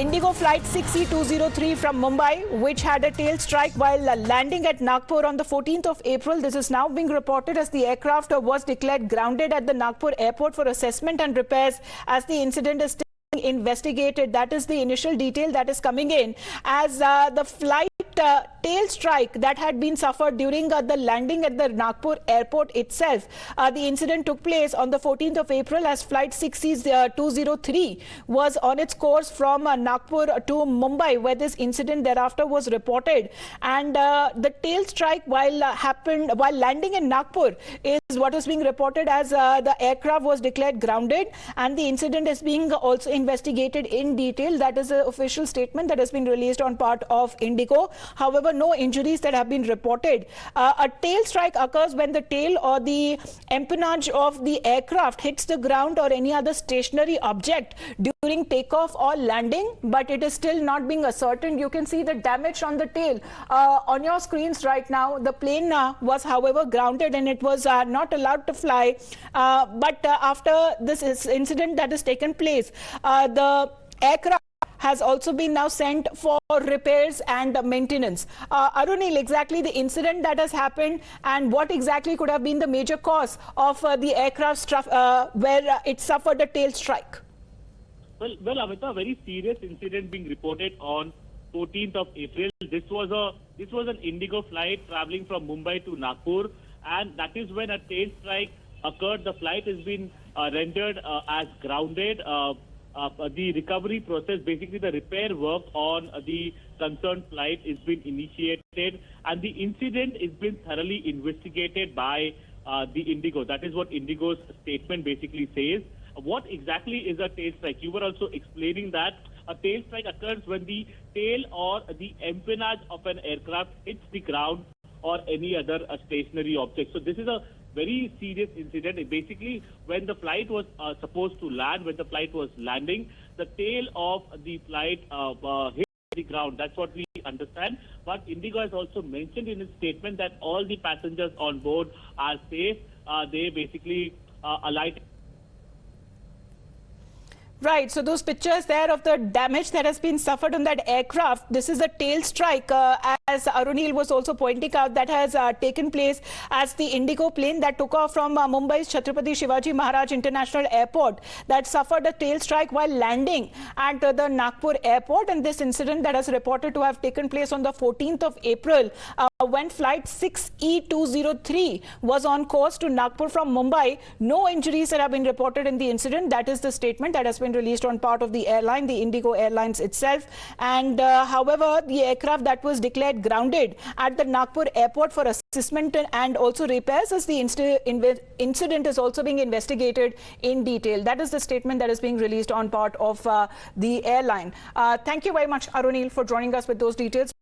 Indigo flight 6E203 from Mumbai, which had a tail strike while landing at Nagpur on the 14th of April. This is now being reported as the aircraft was declared grounded at the Nagpur airport for assessment and repairs as the incident is still being investigated. That is the initial detail that is coming in as the flight tail strike that had been suffered during the landing at the Nagpur airport itself. The incident took place on the 14th of April as flight 6E203 was on its course from Nagpur to Mumbai, where this incident thereafter was reported. And the tail strike while landing in Nagpur is what is being reported as the aircraft was declared grounded, and the incident is being also investigated in detail. That is an official statement that has been released on part of Indigo. However, no injuries that have been reported. A tail strike occurs when the tail or the empennage of the aircraft hits the ground or any other stationary object during takeoff or landing, but it is still not being ascertained. You can see the damage on the tail on your screens right now. The plane was, however, grounded and it was not allowed to fly. But after this incident that has taken place, the aircraft has also been now sent for repairs and maintenance. Arunil, exactly the incident that has happened and what exactly could have been the major cause of the aircraft where it suffered a tail strike? Well, Amita, a very serious incident being reported on 14th of April. This was an Indigo flight traveling from Mumbai to Nagpur, and that is when a tail strike occurred. The flight has been rendered as grounded. The recovery process, basically the repair work on the concerned flight, is being initiated, and the incident is being thoroughly investigated by the Indigo. That is what Indigo's statement basically says. What exactly is a tail strike? You were also explaining that a tail strike occurs when the tail or the empennage of an aircraft hits the ground or any other stationary object. So this is a very serious incident. Basically, when the flight was supposed to land, when the flight was landing, the tail of the flight hit the ground. That's what we understand. But Indigo has also mentioned in its statement that all the passengers on board are safe. They basically alighted. Right, so those pictures there of the damage that has been suffered on that aircraft, this is a tail strike, as Arunil was also pointing out, that has taken place as the Indigo plane that took off from Mumbai's Chhatrapati Shivaji Maharaj International Airport that suffered a tail strike while landing at the Nagpur airport. And this incident that has reported to have taken place on the 14th of April when flight 6E203 was on course to Nagpur from Mumbai. No injuries that have been reported in the incident. That is the statement that has been released on part of the airline, the Indigo Airlines itself. And however, the aircraft that was declared grounded at the Nagpur airport for assessment and also repairs, as the incident is also being investigated in detail. That is the statement that is being released on part of the airline. Thank you very much, Arunil, for joining us with those details.